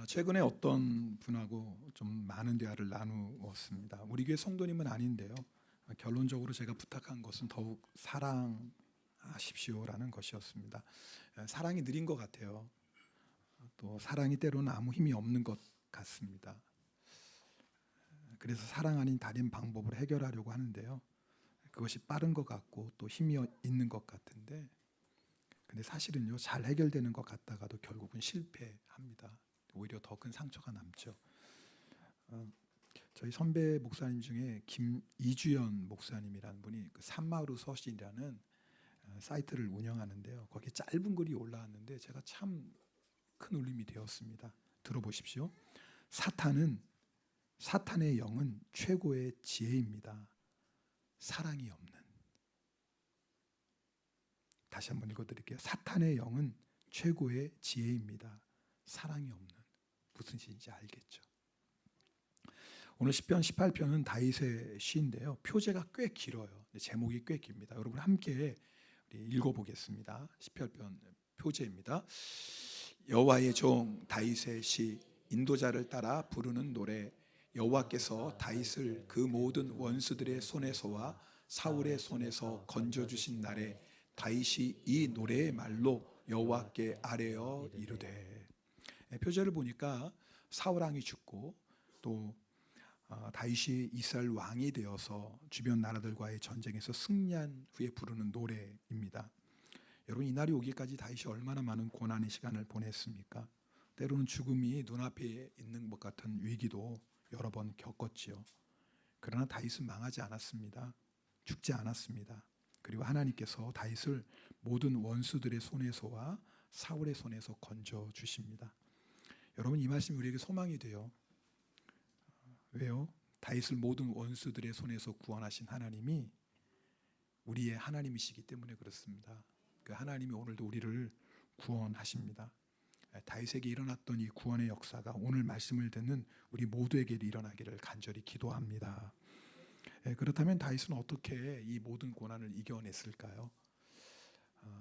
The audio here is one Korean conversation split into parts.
최근에 어떤 분하고 좀 많은 대화를 나누었습니다. 우리 교회 성도님은 아닌데요. 결론적으로 제가 부탁한 것은 더욱 사랑하십시오라는 것이었습니다. 사랑이 느린 것 같아요. 또 사랑이 때로는 아무 힘이 없는 것 같습니다. 그래서 사랑 아닌 다른 방법으로 해결하려고 하는데요. 그것이 빠른 것 같고 또 힘이 있는 것 같은데, 근데 사실은요, 잘 해결되는 것 같다가도 결국은 실패합니다. 오히려 더 큰 상처가 남죠. 저희 선배 목사님 중에 김이주연 목사님이라는 분이 그 산마루 서신이라는 사이트를 운영하는데요. 거기에 짧은 글이 올라왔는데 제가 참 큰 울림이 되었습니다. 들어보십시오. 사탄의 영은 최고의 지혜입니다. 사랑이 없는. 다시 한번 읽어드릴게요. 사탄의 영은 최고의 지혜입니다. 사랑이 없는. 무슨 시인지 알겠죠? 오늘 시편 18편은 다윗의 시인데요. 표제가 꽤 길어요. 제목이 꽤 깁니다. 여러분 함께 읽어보겠습니다. 18편 표제입니다. 여호와의 종 다윗의 시, 인도자를 따라 부르는 노래. 여호와께서 다윗을 그 모든 원수들의 손에서와 사울의 손에서 건져주신 날에 다윗이 이 노래의 말로 여호와께 아뢰어 이르되. 표제를 보니까 사울왕이 죽고 또 다윗이 이스라엘 왕이 되어서 주변 나라들과의 전쟁에서 승리한 후에 부르는 노래입니다. 여러분, 이 날이 오기까지 다윗이 얼마나 많은 고난의 시간을 보냈습니까? 때로는 죽음이 눈앞에 있는 것 같은 위기도 여러 번 겪었지요. 그러나 다윗은 망하지 않았습니다. 죽지 않았습니다. 그리고 하나님께서 다윗을 모든 원수들의 손에서와 사울의 손에서 건져 주십니다. 여러분, 이 말씀이 우리에게 소망이 돼요. 왜요? 다윗을 모든 원수들의 손에서 구원하신 하나님이 우리의 하나님이시기 때문에 그렇습니다. 그 하나님이 오늘도 우리를 구원하십니다. 다윗에게 일어났던 이 구원의 역사가 오늘 말씀을 듣는 우리 모두에게 일어나기를 간절히 기도합니다. 그렇다면 다윗은 어떻게 이 모든 고난을 이겨냈을까요?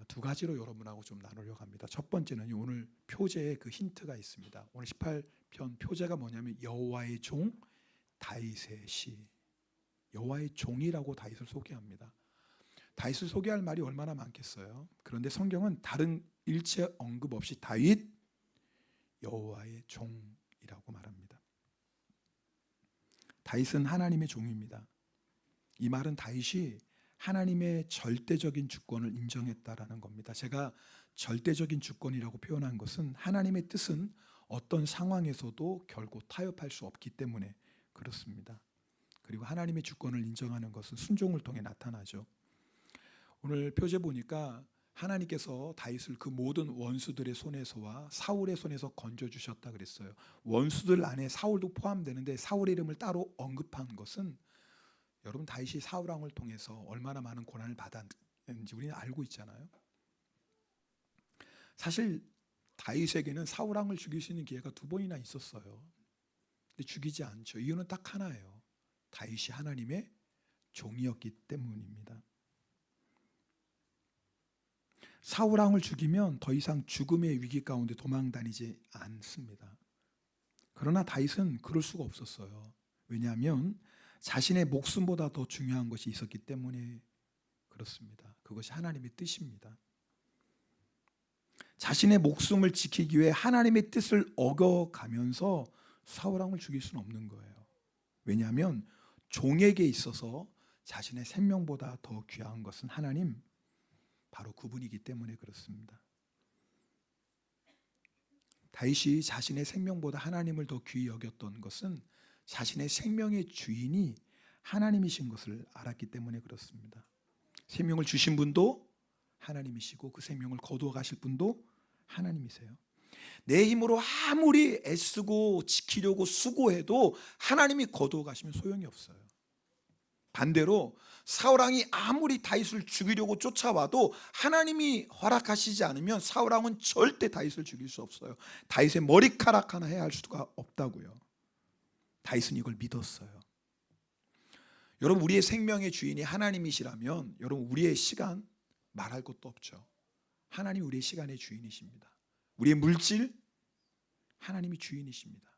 두 가지로 여러분하고 좀 나누려고 합니다. 첫 번째는 오늘 표제에 그 힌트가 있습니다. 오늘 18편 표제가 뭐냐면 여호와의 종 다윗의 시. 여호와의 종이라고 다윗을 소개합니다. 다윗을 소개할 말이 얼마나 많겠어요. 그런데 성경은 다른 일체 언급 없이 다윗 여호와의 종이라고 말합니다. 다윗은 하나님의 종입니다. 이 말은 다윗이 하나님의 절대적인 주권을 인정했다라는 겁니다. 제가 절대적인 주권이라고 표현한 것은 하나님의 뜻은 어떤 상황에서도 결코 타협할 수 없기 때문에 그렇습니다. 그리고 하나님의 주권을 인정하는 것은 순종을 통해 나타나죠. 오늘 표제 보니까 하나님께서 다윗을 그 모든 원수들의 손에서와 사울의 손에서 건져주셨다 그랬어요. 원수들 안에 사울도 포함되는데 사울의 이름을 따로 언급한 것은 여러분, 다윗이 사울왕을 통해서 얼마나 많은 고난을 받았는지 우리는 알고 있잖아요. 사실 다윗에게는 사울왕을 죽일 수 있는 기회가 2번이나 있었어요. 근데 죽이지 않죠. 이유는 딱 하나예요. 다윗이 하나님의 종이었기 때문입니다. 사울왕을 죽이면 더 이상 죽음의 위기 가운데 도망다니지 않습니다. 그러나 다윗은 그럴 수가 없었어요. 왜냐하면 자신의 목숨보다 더 중요한 것이 있었기 때문에 그렇습니다. 그것이 하나님의 뜻입니다. 자신의 목숨을 지키기 위해 하나님의 뜻을 어겨가면서 사울왕을 죽일 수는 없는 거예요. 왜냐하면 종에게 있어서 자신의 생명보다 더 귀한 것은 하나님, 바로 그분이기 때문에 그렇습니다. 다윗이 자신의 생명보다 하나님을 더 귀히 여겼던 것은 자신의 생명의 주인이 하나님이신 것을 알았기 때문에 그렇습니다. 생명을 주신 분도 하나님이시고 그 생명을 거두어 가실 분도 하나님이세요. 내 힘으로 아무리 애쓰고 지키려고 수고해도 하나님이 거두어 가시면 소용이 없어요. 반대로 사울왕이 아무리 다윗을 죽이려고 쫓아와도 하나님이 허락하시지 않으면 사울왕은 절대 다윗을 죽일 수 없어요. 다윗의 머리카락 하나 해야 할 수가 없다고요. 다윗은 이걸 믿었어요. 여러분, 우리의 생명의 주인이 하나님이시라면 여러분, 우리의 시간 말할 것도 없죠. 하나님 우리의 시간의 주인이십니다. 우리의 물질 하나님이 주인이십니다.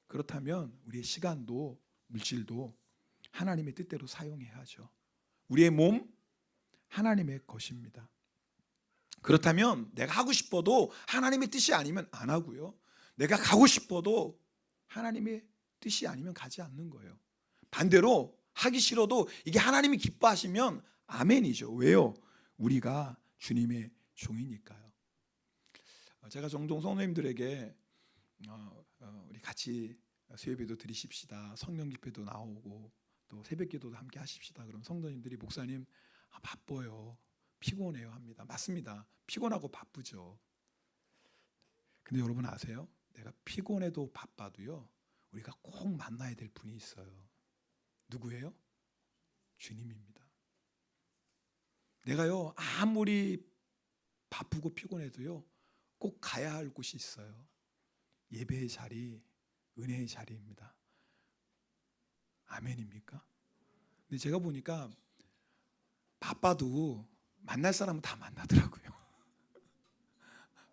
그렇다면 우리의 시간도 물질도 하나님의 뜻대로 사용해야죠. 우리의 몸 하나님의 것입니다. 그렇다면 내가 하고 싶어도 하나님의 뜻이 아니면 안 하고요. 내가 가고 싶어도 하나님의 뜻이 아니면 가지 않는 거예요. 반대로 하기 싫어도 이게 하나님이 기뻐하시면 아멘이죠. 왜요? 우리가 주님의 종이니까요. 제가 종종 성도님들에게 우리 같이 수요예배도 드리십시다. 성령 집회도 나오고 또 새벽 기도도 함께 하십시다. 그럼 성도님들이 목사님 바빠요. 피곤해요 합니다. 맞습니다. 피곤하고 바쁘죠. 근데 여러분 아세요? 내가 피곤해도 바빠도요. 우리가 꼭 만나야 될 분이 있어요. 누구예요? 주님입니다. 내가요 아무리 바쁘고 피곤해도요 꼭 가야 할 곳이 있어요. 예배의 자리, 은혜의 자리입니다. 아멘입니까? 근데 제가 보니까 바빠도 만날 사람은 다 만나더라고요.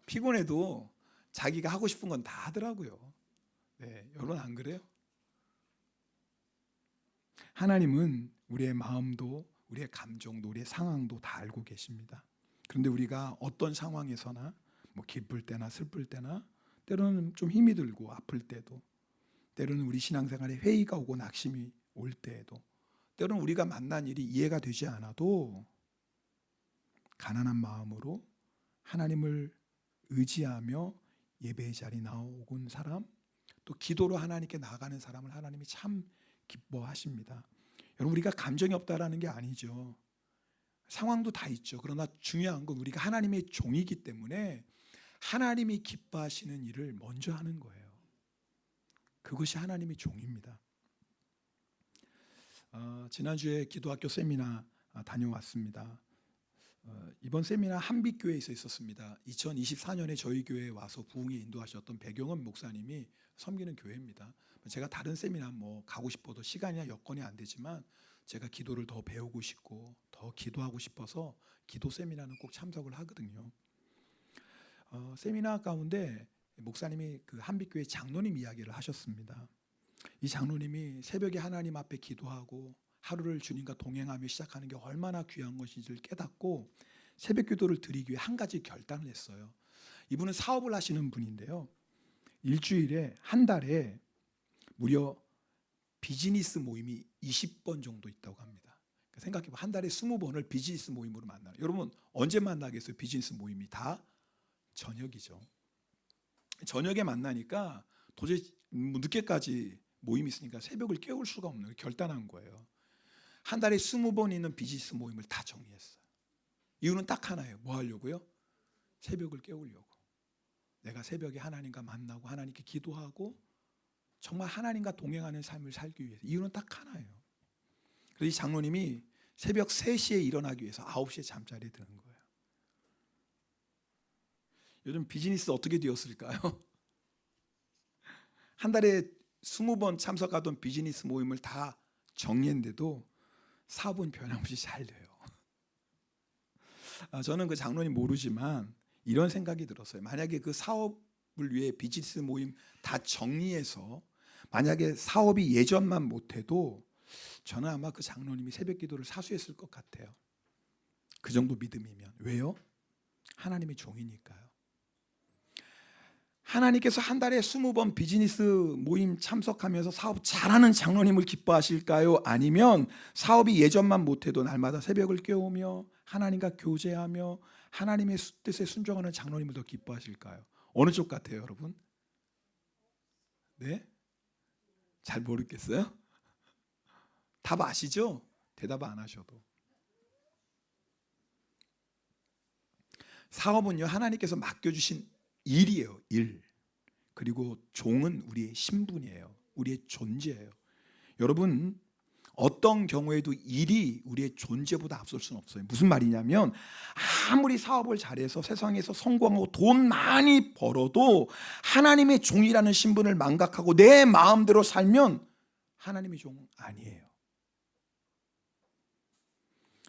피곤해도 자기가 하고 싶은 건 다 하더라고요. 네, 여러분 안 그래요? 하나님은 우리의 마음도 우리의 감정도 우리의 상황도 다 알고 계십니다. 그런데 우리가 어떤 상황에서나 뭐 기쁠 때나 슬플 때나 때로는 좀 힘이 들고 아플 때도 때로는 우리 신앙생활에 회의가 오고 낙심이 올 때에도 때로는 우리가 만난 일이 이해가 되지 않아도 가난한 마음으로 하나님을 의지하며 예배의 자리에 나오는 사람 또 기도로 하나님께 나아가는 사람을 하나님이 참 기뻐하십니다. 여러분 우리가 감정이 없다라는 게 아니죠. 상황도 다 있죠. 그러나 중요한 건 우리가 하나님의 종이기 때문에 하나님이 기뻐하시는 일을 먼저 하는 거예요. 그것이 하나님의 종입니다. 지난주에 기도학교 세미나 다녀왔습니다. 이번 세미나 한빛교회에서 있었습니다. 2024년에 저희 교회에 와서 부흥에 인도하셨던 백영원 목사님이 섬기는 교회입니다. 제가 다른 세미나 뭐 가고 싶어도 시간이나 여건이 안 되지만 제가 기도를 더 배우고 싶고 더 기도하고 싶어서 기도 세미나는 꼭 참석을 하거든요. 세미나 가운데 목사님이 그 한빛교회 장로님 이야기를 하셨습니다. 이 장로님이 새벽에 하나님 앞에 기도하고 하루를 주님과 동행하며 시작하는 게 얼마나 귀한 것인지를 깨닫고 새벽 기도를 드리기 위해 한 가지 결단을 했어요. 이분은 사업을 하시는 분인데요. 일주일에 한 달에 무려 비즈니스 모임이 20번 정도 있다고 합니다. 생각해보면 한 달에 20번을 비즈니스 모임으로 만나요. 여러분 언제 만나겠어요? 비즈니스 모임이 다 저녁이죠. 저녁에 만나니까 도저히 늦게까지 모임이 있으니까 새벽을 깨울 수가 없는 거예요. 결단한 거예요. 한 달에 20번 있는 비즈니스 모임을 다 정리했어요. 이유는 딱 하나예요. 뭐 하려고요? 새벽을 깨우려고. 내가 새벽에 하나님과 만나고 하나님께 기도하고 정말 하나님과 동행하는 삶을 살기 위해서. 이유는 딱 하나예요. 그래서 이 장로님이 새벽 3시에 일어나기 위해서 9시에 잠자리에 드는 거예요. 요즘 비즈니스 어떻게 되었을까요? 한 달에 20번 참석하던 비즈니스 모임을 다 정리했는데도 사업은 변함없이 잘 돼요. 저는 그 장로님 모르지만 이런 생각이 들었어요. 만약에 그 사업을 위해 비즈니스 모임 다 정리해서 만약에 사업이 예전만 못해도 저는 아마 그 장로님이 새벽 기도를 사수했을 것 같아요. 그 정도 믿음이면. 왜요? 하나님의 종이니까요. 하나님께서 한 달에 20번 비즈니스 모임 참석하면서 사업 잘하는 장로님을 기뻐하실까요? 아니면 사업이 예전만 못해도 날마다 새벽을 깨우며 하나님과 교제하며 하나님의 뜻에 순종하는 장로님을 더 기뻐하실까요? 어느 쪽 같아요, 여러분? 네? 잘 모르겠어요? 답 아시죠? 대답 안 하셔도. 사업은요, 하나님께서 맡겨주신 일이에요. 일. 그리고 종은 우리의 신분이에요. 우리의 존재예요. 여러분 어떤 경우에도 일이 우리의 존재보다 앞설 수는 없어요. 무슨 말이냐면 아무리 사업을 잘해서 세상에서 성공하고 돈 많이 벌어도 하나님의 종이라는 신분을 망각하고 내 마음대로 살면 하나님의 종 아니에요.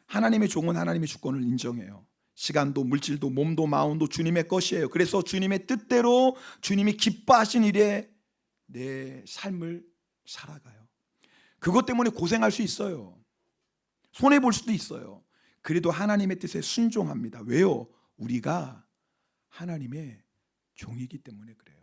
하나님의 종은 하나님의 주권을 인정해요. 시간도 물질도 몸도 마음도 주님의 것이에요. 그래서 주님의 뜻대로 주님이 기뻐하신 일에 내 삶을 살아가요. 그것 때문에 고생할 수 있어요. 손해볼 수도 있어요. 그래도 하나님의 뜻에 순종합니다. 왜요? 우리가 하나님의 종이기 때문에 그래요.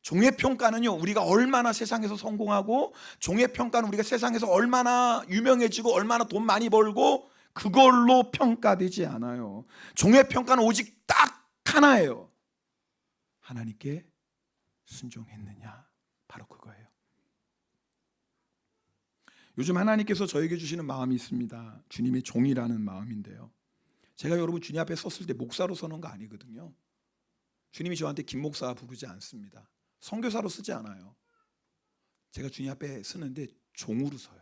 종의 평가는요, 우리가 얼마나 세상에서 성공하고, 종의 평가는 우리가 세상에서 얼마나 유명해지고 얼마나 돈 많이 벌고 그걸로 평가되지 않아요. 종의 평가는 오직 딱 하나예요. 하나님께 순종했느냐, 바로 그거예요. 요즘 하나님께서 저에게 주시는 마음이 있습니다. 주님의 종이라는 마음인데요, 제가 여러분 주님 앞에 섰을 때 목사로 서는 거 아니거든요. 주님이 저한테 김 목사 부르지 않습니다. 선교사로 쓰지 않아요. 제가 주님 앞에 서는데 종으로 서요.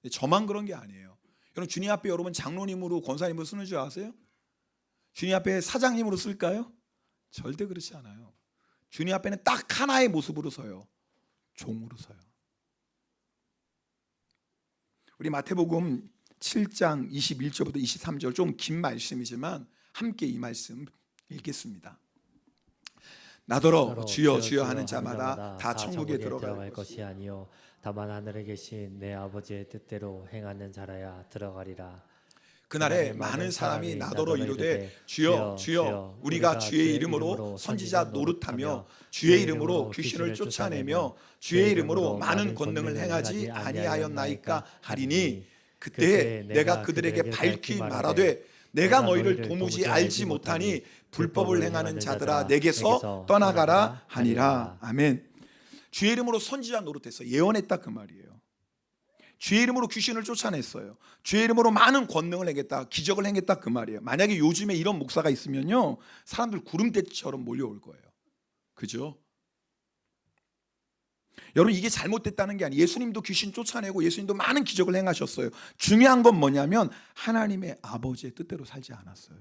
저만 그런 게 아니에요. 여러분 주님 앞에 여러분 장로님으로 권사님으로 쓰는 줄 아세요? 주님 앞에 사장님으로 쓸까요? 절대 그렇지 않아요. 주님 앞에는 딱 하나의 모습으로 서요. 종으로 서요. 우리 마태복음 7장 21절부터 23절, 좀 긴 말씀이지만 함께 이 말씀 읽겠습니다. 나더러 주여 주여 하는 자마다 다 천국에 들어갈 것이 아니요 다만 하늘에 계신 내 아버지의 뜻대로 행하는 자라야 들어가리라. 그날에 많은 사람이 나더러 이르되 주여 주여 우리가 주의 이름으로 선지자 노릇하며 주의 이름으로 귀신을 쫓아내며 주의 이름으로 많은 권능을 행하지 아니하였나이까 하리니, 그때 내가 그들에게 밝히 말하되 내가 너희를 도무지 알지 못하니 불법을 행하는 자들아 내게서 떠나가라 하니라. 아멘. 주의 이름으로 선지자 노릇했어. 예언했다 그 말이에요. 주의 이름으로 귀신을 쫓아냈어요. 주의 이름으로 많은 권능을 행했다, 기적을 행했다 그 말이에요. 만약에 요즘에 이런 목사가 있으면요, 사람들 구름대처럼 몰려올 거예요. 그죠? 여러분 이게 잘못됐다는 게 아니에요. 예수님도 귀신 쫓아내고 예수님도 많은 기적을 행하셨어요. 중요한 건 뭐냐면 하나님의 아버지의 뜻대로 살지 않았어요.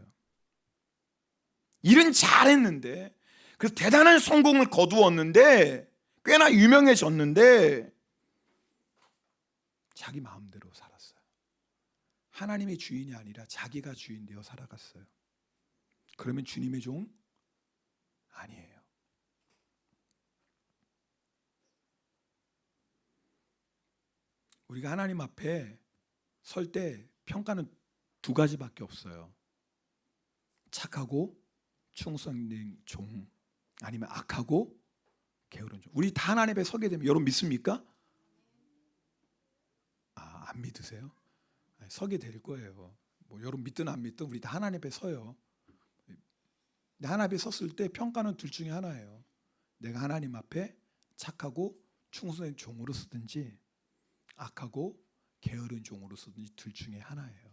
일은 잘했는데, 그래서 대단한 성공을 거두었는데, 꽤나 유명해졌는데 자기 마음대로 살았어요. 하나님의 주인이 아니라 자기가 주인 되어 살아갔어요. 그러면 주님의 종 아니에요. 우리가 하나님 앞에 설 때 평가는 두 가지밖에 없어요. 착하고 충성된 종, 아니면 악하고 게으른 종. 우리 다 하나님 앞에 서게 되면 여러분 믿습니까? 안 믿으세요? 서게 될 거예요. 뭐 여러분 믿든 안 믿든 우리 다 하나님 앞에 서요. 하나님 앞에 섰을 때 평가는 둘 중에 하나예요. 내가 하나님 앞에 착하고 충성된 종으로 쓰든지 악하고 게으른 종으로 쓰든지 둘 중에 하나예요.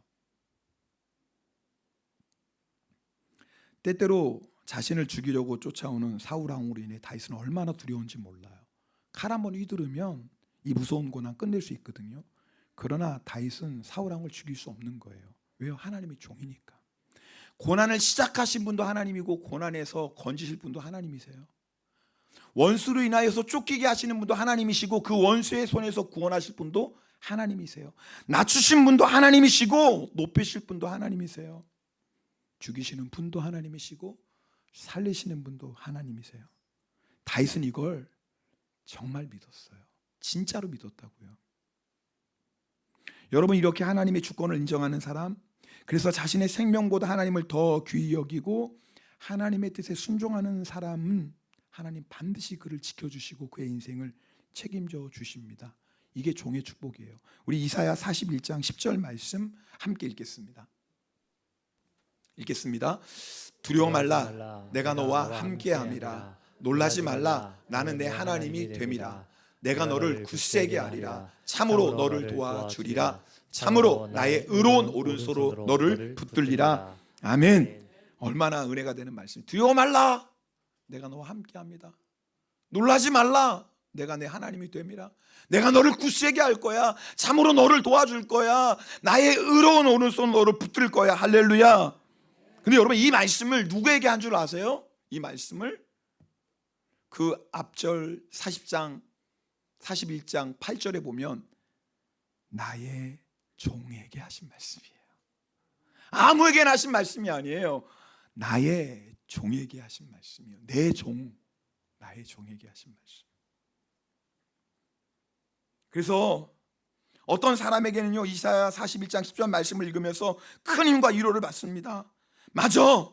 때때로 자신을 죽이려고 쫓아오는 사울 왕으로 인해 다윗은 얼마나 두려운지 몰라요. 칼 한번 휘두르면 이 무서운 고난 끝낼 수 있거든요. 그러나 다윗은 사울 왕을 죽일 수 없는 거예요. 왜요? 하나님의 종이니까. 고난을 시작하신 분도 하나님이고 고난에서 건지실 분도 하나님이세요. 원수로 인하여서 쫓기게 하시는 분도 하나님이시고 그 원수의 손에서 구원하실 분도 하나님이세요. 낮추신 분도 하나님이시고 높이실 분도 하나님이세요. 죽이시는 분도 하나님이시고 살리시는 분도 하나님이세요. 다윗은 이걸 정말 믿었어요. 진짜로 믿었다고요. 여러분 이렇게 하나님의 주권을 인정하는 사람, 그래서 자신의 생명보다 하나님을 더 귀히 여기고 하나님의 뜻에 순종하는 사람은 하나님 반드시 그를 지켜주시고 그의 인생을 책임져 주십니다. 이게 종의 축복이에요. 우리 이사야 41장 10절 말씀 함께 읽겠습니다. 읽겠습니다. 두려워 말라, 내가 너와 함께함이라. 놀라지 말라, 나는 내 하나님이 됨이라. 내가 너를 굳세게 하리라. 참으로 너를 도와주리라. 참으로 나의 의로운 오른손으로 너를 붙들리라. 아멘. 얼마나 은혜가 되는 말씀. 두려워 말라, 내가 너와 함께합니다. 놀라지 말라, 내가 내 하나님이 됨이라. 내가 너를 굳세게 할 거야. 참으로 너를 도와줄 거야. 나의 의로운 오른손 너를 붙들 거야. 할렐루야. 근데 여러분 이 말씀을 누구에게 한 줄 아세요? 이 말씀을 그 앞절 41장 8절에 보면 나의 종에게 하신 말씀이에요. 아무에게나 하신 말씀이 아니에요. 나의 종에게 하신 말씀이에요. 내 종, 나의 종에게 하신 말씀. 그래서 어떤 사람에게는요, 이사야 41장 10절 말씀을 읽으면서 큰 힘과 위로를 받습니다. 맞아,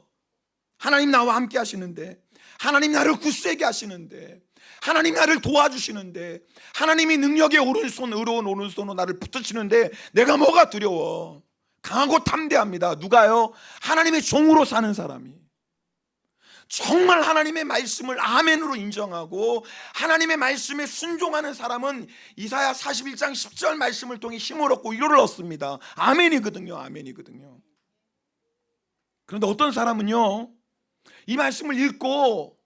하나님 나와 함께 하시는데, 하나님 나를 굳세게 하시는데, 하나님 나를 도와주시는데, 하나님이 능력의 오른손, 의로운 오른손으로 나를 붙드시는데 내가 뭐가 두려워. 강하고 담대합니다. 누가요? 하나님의 종으로 사는 사람이, 정말 하나님의 말씀을 아멘으로 인정하고 하나님의 말씀에 순종하는 사람은 이사야 41장 10절 말씀을 통해 힘을 얻고 위로를 얻습니다. 아멘이거든요. 아멘이거든요. 그런데 어떤 사람은요, 이 말씀을 읽고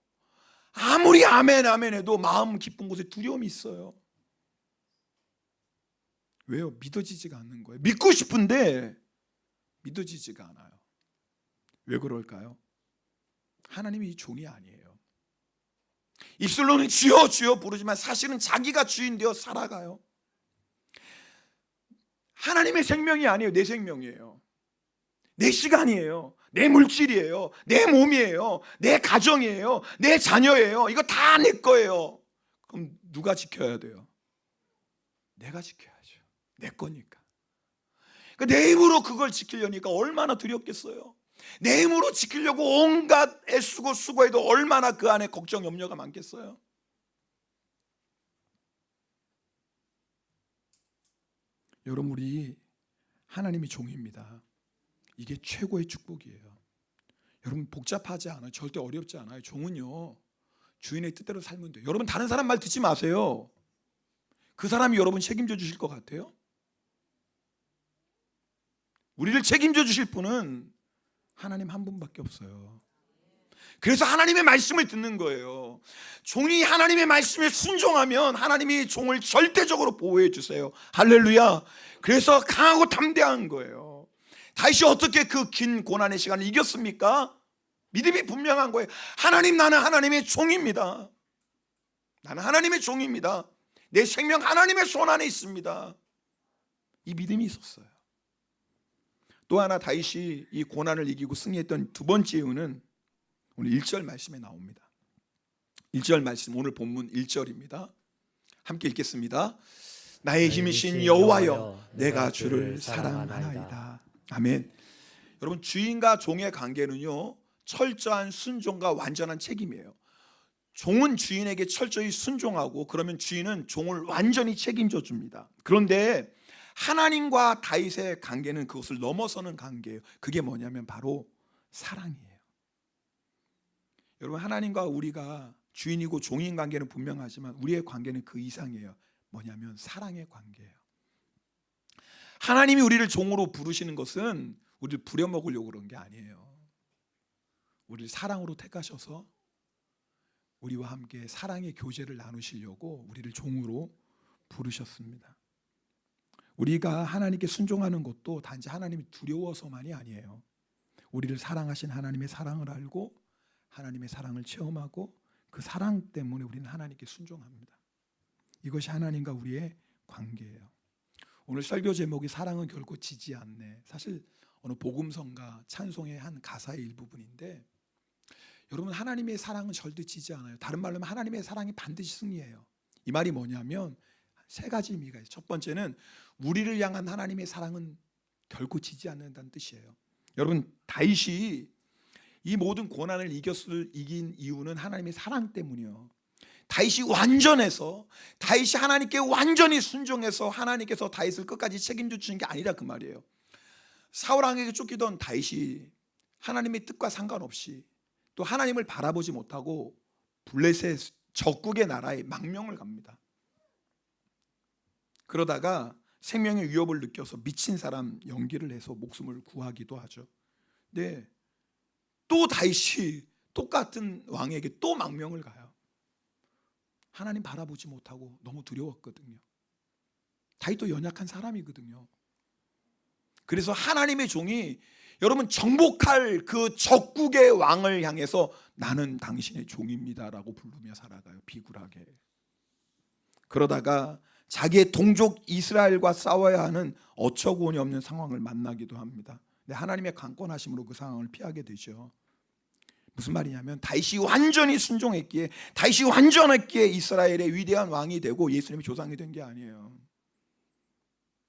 아무리 아멘 아멘 해도 마음 깊은 곳에 두려움이 있어요. 왜요? 믿어지지가 않는 거예요. 믿고 싶은데 믿어지지가 않아요. 왜 그럴까요? 하나님이 이 종이 아니에요. 입술로는 주여 주여 부르지만 사실은 자기가 주인 되어 살아가요. 하나님의 생명이 아니에요. 내 생명이에요. 내 시간이에요. 내 물질이에요. 내 몸이에요. 내 가정이에요. 내 자녀예요. 이거 다 내 거예요. 그럼 누가 지켜야 돼요? 내가 지켜야죠. 내 거니까. 내 힘으로 그걸 지키려니까 얼마나 두렵겠어요. 내 힘으로 지키려고 온갖 애쓰고 수고해도 얼마나 그 안에 걱정 염려가 많겠어요. 여러분, 우리 하나님의 종입니다. 이게 최고의 축복이에요. 여러분, 복잡하지 않아요. 절대 어렵지 않아요. 종은요, 주인의 뜻대로 살면 돼요. 여러분, 다른 사람 말 듣지 마세요. 그 사람이 여러분 책임져 주실 것 같아요? 우리를 책임져 주실 분은 하나님 한 분밖에 없어요. 그래서 하나님의 말씀을 듣는 거예요. 종이 하나님의 말씀에 순종하면 하나님이 종을 절대적으로 보호해 주세요. 할렐루야. 그래서 강하고 담대한 거예요. 다윗이 어떻게 그 긴 고난의 시간을 이겼습니까? 믿음이 분명한 거예요. 하나님, 나는 하나님의 종입니다. 나는 하나님의 종입니다. 내 생명 하나님의 손 안에 있습니다. 이 믿음이 있었어요. 또 하나 다윗이 이 고난을 이기고 승리했던 두 번째 이유는 오늘 1절 말씀에 나옵니다. 1절 말씀, 오늘 본문 1절입니다. 함께 읽겠습니다. 나의 힘이신 여호와여, 내가 주를 사랑하나이다. 아멘. 여러분, 주인과 종의 관계는요, 철저한 순종과 완전한 책임이에요. 종은 주인에게 철저히 순종하고 그러면 주인은 종을 완전히 책임져 줍니다. 그런데 하나님과 다윗의 관계는 그것을 넘어서는 관계예요. 그게 뭐냐면 바로 사랑이에요. 여러분, 하나님과 우리가 주인이고 종인 관계는 분명하지만 우리의 관계는 그 이상이에요. 뭐냐면 사랑의 관계예요. 하나님이 우리를 종으로 부르시는 것은 우리를 부려먹으려고 그런 게 아니에요. 우리를 사랑으로 택하셔서 우리와 함께 사랑의 교제를 나누시려고 우리를 종으로 부르셨습니다. 우리가 하나님께 순종하는 것도 단지 하나님이 두려워서만이 아니에요. 우리를 사랑하신 하나님의 사랑을 알고 하나님의 사랑을 체험하고 그 사랑 때문에 우리는 하나님께 순종합니다. 이것이 하나님과 우리의 관계예요. 오늘 설교 제목이 사랑은 결코 지지 않네. 사실 어느 복음성가 찬송의 한 가사의 일부분인데, 여러분, 하나님의 사랑은 절대 지지 않아요. 다른 말로 하면 하나님의 사랑이 반드시 승리해요. 이 말이 뭐냐면 세 가지 의미가 있어요. 첫 번째는 우리를 향한 하나님의 사랑은 결코 지지 않는다는 뜻이에요. 여러분, 다윗이 이 모든 고난을 이긴 이유는 하나님의 사랑 때문이요. 다윗이 완전해서, 다윗이 하나님께 완전히 순종해서 하나님께서 다윗을 끝까지 책임져 주신 게 아니라 그 말이에요. 사울 왕에게 쫓기던 다윗이 하나님의 뜻과 상관없이 또 하나님을 바라보지 못하고 블레셋 적국의 나라에 망명을 갑니다. 그러다가 생명의 위협을 느껴서 미친 사람 연기를 해서 목숨을 구하기도 하죠. 근데 또 다윗이 똑같은 왕에게 또 망명을 가요. 하나님 바라보지 못하고 너무 두려웠거든요. 다윗도 연약한 사람이거든요. 그래서 하나님의 종이 여러분 정복할 그 적국의 왕을 향해서 나는 당신의 종입니다라고 부르며 살아가요. 비굴하게. 그러다가 자기의 동족 이스라엘과 싸워야 하는 어처구니 없는 상황을 만나기도 합니다. 근데 하나님의 강권하심으로 그 상황을 피하게 되죠. 무슨 말이냐면 다윗이 완전히 순종했기에, 다윗이 완전했기에 이스라엘의 위대한 왕이 되고 예수님이 조상이 된 게 아니에요.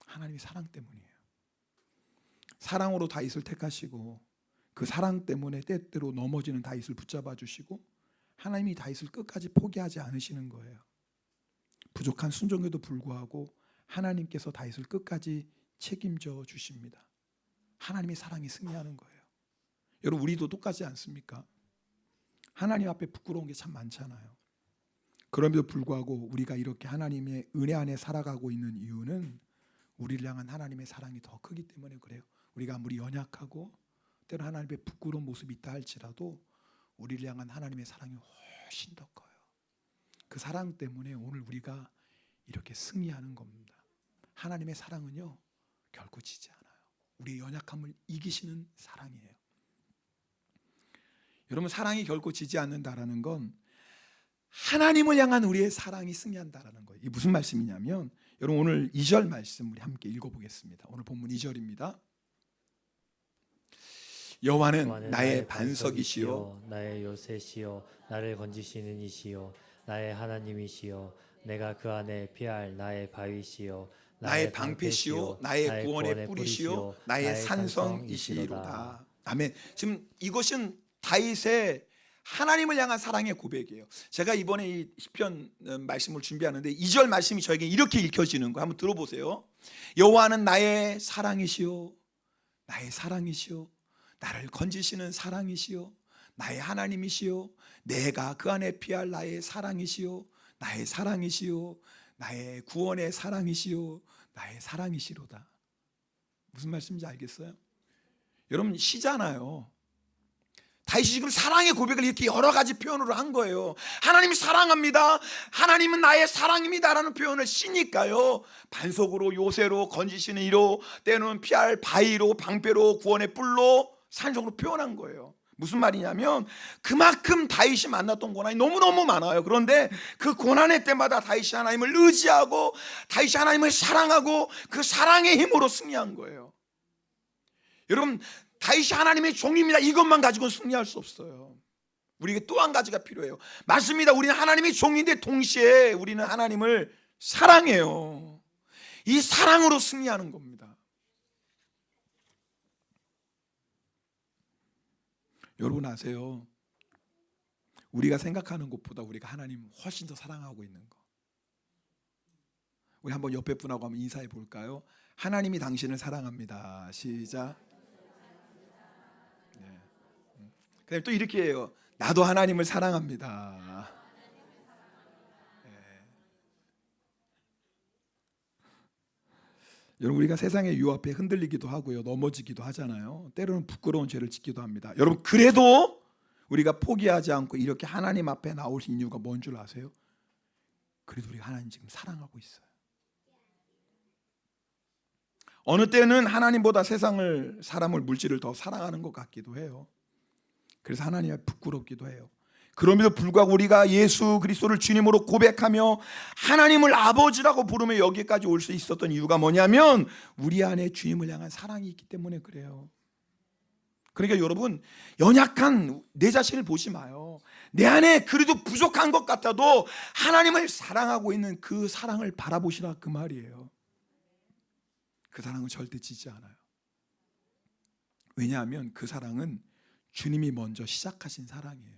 하나님의 사랑 때문이에요. 사랑으로 다윗을 택하시고 그 사랑 때문에 때때로 넘어지는 다윗을 붙잡아 주시고 하나님이 다윗을 끝까지 포기하지 않으시는 거예요. 부족한 순종에도 불구하고 하나님께서 다윗을 끝까지 책임져 주십니다. 하나님의 사랑이 승리하는 거예요. 여러분, 우리도 똑같지 않습니까? 하나님 앞에 부끄러운 게 참 많잖아요. 그럼에도 불구하고 우리가 이렇게 하나님의 은혜 안에 살아가고 있는 이유는 우리를 향한 하나님의 사랑이 더 크기 때문에 그래요. 우리가 아무리 연약하고 때로 하나님의 부끄러운 모습이 있다 할지라도 우리를 향한 하나님의 사랑이 훨씬 더 커요. 그 사랑 때문에 오늘 우리가 이렇게 승리하는 겁니다. 하나님의 사랑은요, 결코 지지 않아요. 우리의 연약함을 이기시는 사랑이에요. 여러분, 사랑이 결코 지지 않는다라는 건 하나님을 향한 우리의 사랑이 승리한다라는 거예요. 이게 무슨 말씀이냐면, 여러분 오늘 2절 말씀 우리 함께 읽어보겠습니다. 오늘 본문 2절입니다. 여호와는 나의 반석이시요 나의 요새시요 나를 건지시는 이시요 나의 하나님이시요 내가 그 안에 피할 나의 바위시요 나의 방패시요 나의 구원의 뿌리시요 나의 산성이시로다. 아멘. 지금 이것은 다윗의 하나님을 향한 사랑의 고백이에요. 제가 이번에 이 시편 말씀을 준비하는데 2절 말씀이 저에게 이렇게 읽혀지는 거예요. 한번 들어보세요. 여호와는 나의 사랑이시요 나의 사랑이시요 나를 건지시는 사랑이시요 나의 하나님이시요 내가 그 안에 피할 나의 사랑이시요 나의 사랑이시요 나의 구원의 사랑이시요 나의 사랑이시로다. 무슨 말씀인지 알겠어요? 여러분, 시잖아요. 다윗이 지금 사랑의 고백을 이렇게 여러 가지 표현으로 한 거예요. 하나님이 사랑합니다, 하나님은 나의 사랑입니다 라는 표현을 시니까요, 반석으로 요새로 건지시는 이로 때로는 피할 바위로 방패로 구원의 뿔로 산성으로 표현한 거예요. 무슨 말이냐면 그만큼 다윗이 만났던 고난이 너무너무 많아요. 그런데 그 고난의 때마다 다윗이 하나님을 의지하고 다윗이 하나님을 사랑하고 그 사랑의 힘으로 승리한 거예요. 여러분, 다윗이 하나님의 종입니다, 이것만 가지고는 승리할 수 없어요. 우리에게 또 한 가지가 필요해요. 맞습니다, 우리는 하나님의 종인데 동시에 우리는 하나님을 사랑해요. 이 사랑으로 승리하는 겁니다. 여러분 아세요? 우리가 생각하는 것보다 우리가 하나님 훨씬 더 사랑하고 있는 거. 우리 한번 옆에 분하고 한번 인사해 볼까요? 하나님이 당신을 사랑합니다. 시작. 네. 그다음에 또 이렇게 해요. 나도 하나님을 사랑합니다. 네. 여러분, 우리가 세상의 유혹에 흔들리기도 하고요, 넘어지기도 하잖아요. 때로는 부끄러운 죄를 짓기도 합니다. 여러분, 그래도 우리가 포기하지 않고 이렇게 하나님 앞에 나오신 이유가 뭔 줄 아세요? 그래도 우리가 하나님 지금 사랑하고 있어요. 어느 때는 하나님보다 세상을, 사람을, 물질을 더 사랑하는 것 같기도 해요. 그래서 하나님이 부끄럽기도 해요. 그럼에도 불구하고 우리가 예수 그리스도를 주님으로 고백하며 하나님을 아버지라고 부르며 여기까지 올 수 있었던 이유가 뭐냐면 우리 안에 주님을 향한 사랑이 있기 때문에 그래요. 그러니까 여러분, 연약한 내 자신을 보지 마요. 내 안에 그래도 부족한 것 같아도 하나님을 사랑하고 있는 그 사랑을 바라보시라, 그 말이에요. 그 사랑은 절대 지지 않아요. 왜냐하면 그 사랑은 주님이 먼저 시작하신 사랑이에요.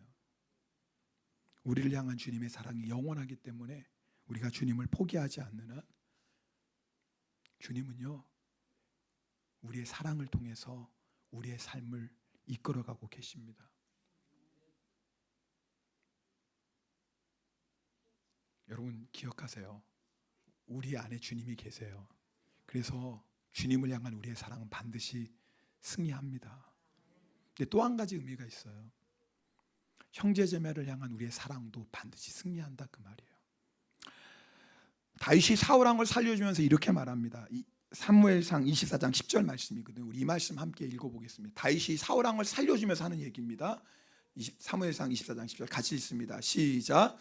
우리를 향한 주님의 사랑이 영원하기 때문에 우리가 주님을 포기하지 않는 한 주님은요, 우리의 사랑을 통해서 우리의 삶을 이끌어가고 계십니다. 여러분 기억하세요. 우리 안에 주님이 계세요. 그래서 주님을 향한 우리의 사랑은 반드시 승리합니다. 근데 또 한 가지 의미가 있어요. 형제자매를 향한 우리의 사랑도 반드시 승리한다, 그 말이에요. 다윗이 사울 왕을 살려주면서 이렇게 말합니다. 사무엘상 24장 10절 말씀이거든요. 우리 이 말씀 함께 읽어보겠습니다. 다윗이 사울 왕을 살려주면서 하는 얘기입니다. 사무엘상 24장 10절 같이 읽습니다. 시작.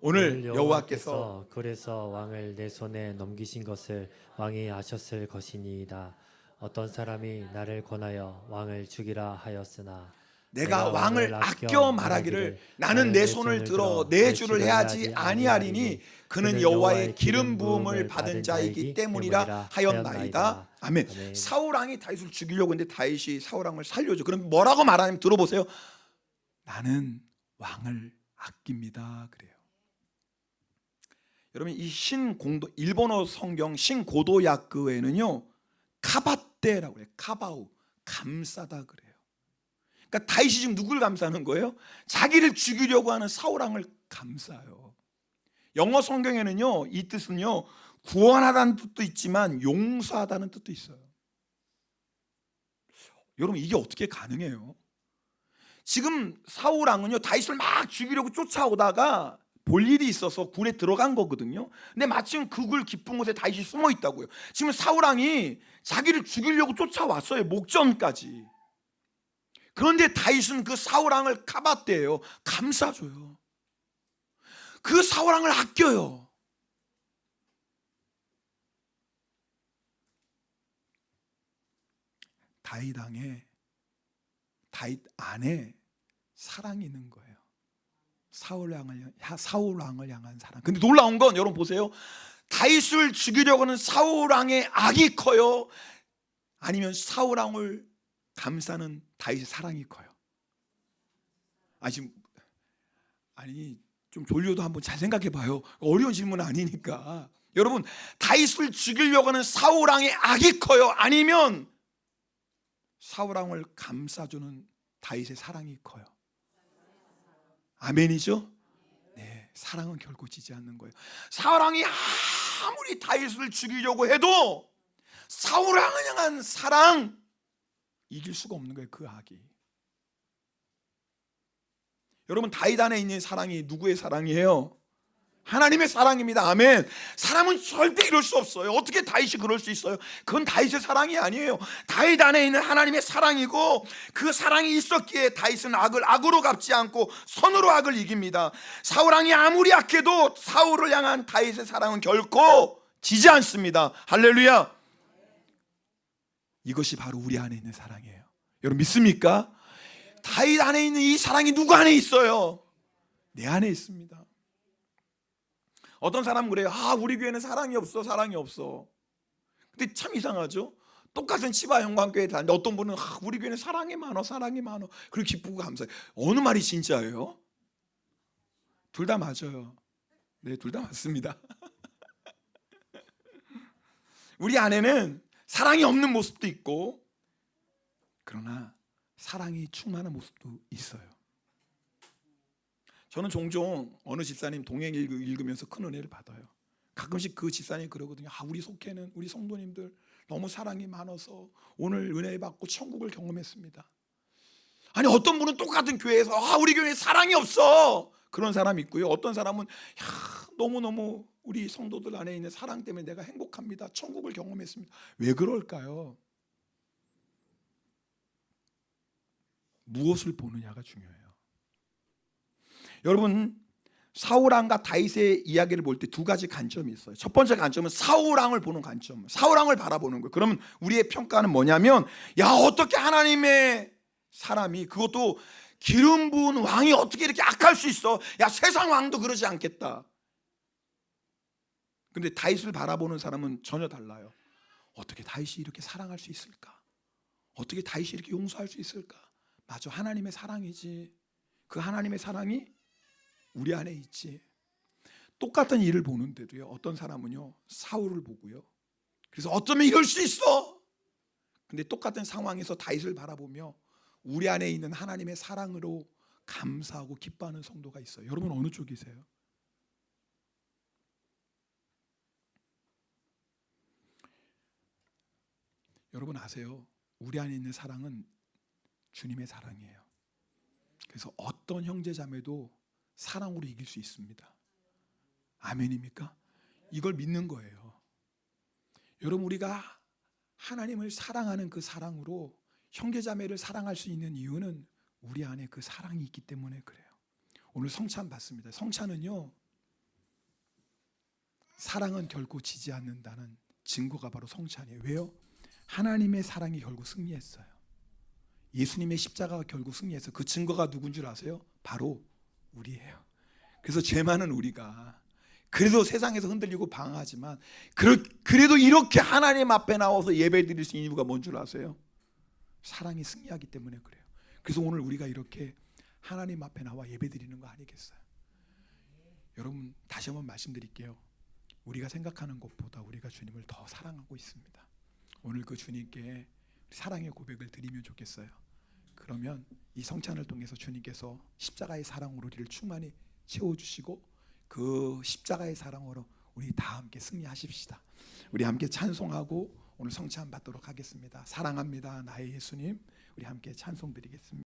오늘 여호와께서 그래서 왕을 내 손에 넘기신 것을 왕이 아셨을 것이니이다. 어떤 사람이 나를 권하여 왕을 죽이라 하였으나 내가 왕을 아껴 말하기를 나는 내 손을 들어 내 주를 해하지 아니하리니 그는 여호와의 기름 부음을 받은 자이기 때문이라 하였나이다. 아멘. 아멘. 사울 왕이 다윗을 죽이려고 했는데 다윗이 사울 왕을 살려줘. 그럼 뭐라고 말하냐면 들어보세요. 나는 왕을 아낍니다. 그래요. 여러분 이 신공도 일본어 성경 신고도야크에는요 카바떼라고 해요. 카바우 감싸다 그래요. 그러니까 다윗이 지금 누굴 감싸는 거예요? 자기를 죽이려고 하는 사울 왕을 감싸요. 영어 성경에는요 이 뜻은요 구원하다는 뜻도 있지만 용서하다는 뜻도 있어요. 여러분 이게 어떻게 가능해요? 지금 사울 왕은요 다윗을 막 죽이려고 쫓아오다가 볼 일이 있어서 굴에 들어간 거거든요. 근데 마침 그 굴 깊은 곳에 다윗이 숨어 있다고요. 지금 사울 왕이 자기를 죽이려고 쫓아왔어요. 목전까지. 그런데 다윗은 그 사울 왕을 카바떼요. 감싸줘요. 그 사울 왕을 아껴요. 다윗 안에 사랑이 있는 거예요. 사울 왕을 향한 사랑. 근데 놀라운 건 여러분 보세요. 다윗을 죽이려고 하는 사울 왕의 악이 커요? 아니면 사울 왕을 감싸는 다윗의 사랑이 커요? 좀 졸려도 한번 잘 생각해 봐요. 어려운 질문은 아니니까. 여러분 다윗을 죽이려고 하는 사울 왕의 악이 커요? 아니면 사울 왕을 감싸주는 다윗의 사랑이 커요? 아멘이죠? 네, 사랑은 결코 지지 않는 거예요. 사울 왕이 아무리 다윗을 죽이려고 해도 사울 왕을 향한 사랑 이길 수가 없는 거예요. 그 악이. 여러분 다윗 안에 있는 사랑이 누구의 사랑이에요? 하나님의 사랑입니다. 아멘. 사람은 절대 이럴 수 없어요. 어떻게 다윗이 그럴 수 있어요? 그건 다윗의 사랑이 아니에요. 다윗 안에 있는 하나님의 사랑이고 그 사랑이 있었기에 다윗은 악을 악으로 갚지 않고 선으로 악을 이깁니다. 사울 왕이 아무리 악해도 사울을 향한 다윗의 사랑은 결코 지지 않습니다. 할렐루야. 이것이 바로 우리 안에 있는 사랑이에요. 여러분 믿습니까? 다윗 안에 있는 이 사랑이 누구 안에 있어요? 내 안에 있습니다. 어떤 사람은 그래요. 우리 교회는 사랑이 없어. 근데 참 이상하죠. 똑같은 치바 영광교회에 다니는데 어떤 분은 우리 교회는 사랑이 많어. 그리고 기쁘고 감사해. 어느 말이 진짜예요? 둘 다 맞아요. 네, 둘 다 맞습니다. 우리 안에는 사랑이 없는 모습도 있고, 그러나 사랑이 충만한 모습도 있어요. 저는 종종 어느 집사님 동행 읽으면서 큰 은혜를 받아요. 가끔씩 그 집사님이 그러거든요. 우리 속회는 우리 성도님들 너무 사랑이 많아서 오늘 은혜 받고 천국을 경험했습니다. 아니 어떤 분은 똑같은 교회에서 우리 교회에 사랑이 없어. 그런 사람이 있고요. 어떤 사람은 너무너무 우리 성도들 안에 있는 사랑 때문에 내가 행복합니다. 천국을 경험했습니다. 왜 그럴까요? 무엇을 보느냐가 중요해요. 여러분 사울 왕과 다윗의 이야기를 볼 때 두 가지 관점이 있어요. 첫 번째 관점은 사울 왕을 보는 관점, 사울 왕을 바라보는 거예요. 그러면 우리의 평가는 뭐냐면 어떻게 하나님의 사람이, 그것도 기름 부은 왕이 어떻게 이렇게 악할 수 있어? 세상 왕도 그러지 않겠다. 근데 다윗을 바라보는 사람은 전혀 달라요. 어떻게 다윗이 이렇게 사랑할 수 있을까? 어떻게 다윗이 이렇게 용서할 수 있을까? 맞아, 하나님의 사랑이지. 그 하나님의 사랑이 우리 안에 있지. 똑같은 일을 보는데도요, 어떤 사람은요 사울을 보고요, 그래서 어쩌면 이럴 수 있어. 근데 똑같은 상황에서 다윗을 바라보며 우리 안에 있는 하나님의 사랑으로 감사하고 기뻐하는 성도가 있어요. 여러분 어느 쪽이세요? 여러분 아세요? 우리 안에 있는 사랑은 주님의 사랑이에요. 그래서 어떤 형제자매도 사랑으로 이길 수 있습니다. 아멘입니까? 이걸 믿는 거예요. 여러분 우리가 하나님을 사랑하는 그 사랑으로 형제자매를 사랑할 수 있는 이유는 우리 안에 그 사랑이 있기 때문에 그래요. 오늘 성찬 받습니다. 성찬은요, 사랑은 결코 지지 않는다는 증거가 바로 성찬이에요. 왜요? 하나님의 사랑이 결국 승리했어요. 예수님의 십자가가 결국 승리해서 그 증거가 누군 줄 아세요? 바로 우리예요. 그래서 죄 많은 우리가 그래도 세상에서 흔들리고 방황하지만 그래도 이렇게 하나님 앞에 나와서 예배 드릴 수 있는 이유가 뭔 줄 아세요? 사랑이 승리하기 때문에 그래요. 그래서 오늘 우리가 이렇게 하나님 앞에 나와 예배 드리는 거 아니겠어요? 여러분, 다시 한번 말씀드릴게요. 우리가 생각하는 것보다 우리가 주님을 더 사랑하고 있습니다. 오늘 그 주님께 사랑의 고백을 드리면 좋겠어요. 그러면 이 성찬을 통해서 주님께서 십자가의 사랑으로 우리를 충만히 채워주시고 그 십자가의 사랑으로 우리 다 함께 승리하십시다. 우리 함께 찬송하고 오늘 성찬 받도록 하겠습니다. 사랑합니다 나의 예수님. 우리 함께 찬송 드리겠습니다.